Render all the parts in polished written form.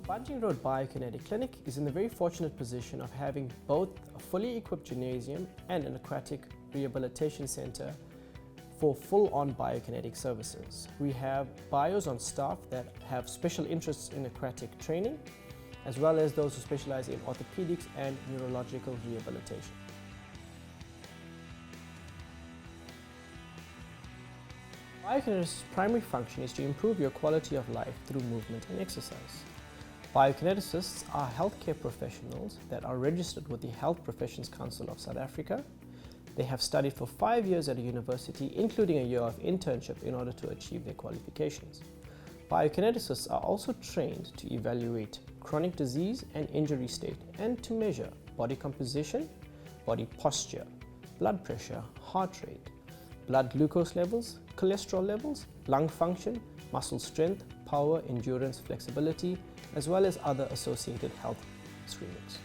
Bunting Road Biokinetic Clinic is in the very fortunate position of having both a fully equipped gymnasium and an aquatic rehabilitation center for full-on biokinetic services. We have bios on staff that have special interests in aquatic training, as well as those who specialize in orthopedics and neurological rehabilitation. Biokinetic's primary function is to improve your quality of life through movement and exercise. Biokineticists are healthcare professionals that are registered with the Health Professions Council of South Africa. They have studied for 5 years at a university, including a year of internship in order to achieve their qualifications. Biokineticists are also trained to evaluate chronic disease and injury state and to measure body composition, body posture, blood pressure, heart rate, blood glucose levels, cholesterol levels, lung function, muscle strength, power, endurance, flexibility, as well as other associated health screenings.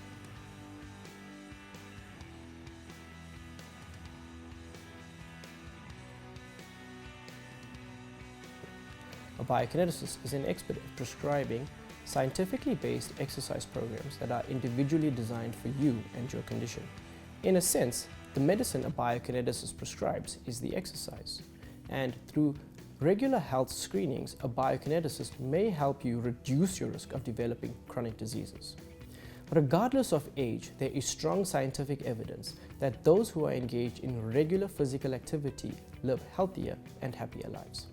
A biokineticist is an expert at prescribing scientifically based exercise programs that are individually designed for you and your condition. In a sense, the medicine a biokineticist prescribes is the exercise, and through regular health screenings, a biokineticist may help you reduce your risk of developing chronic diseases. Regardless of age, there is strong scientific evidence that those who are engaged in regular physical activity live healthier and happier lives.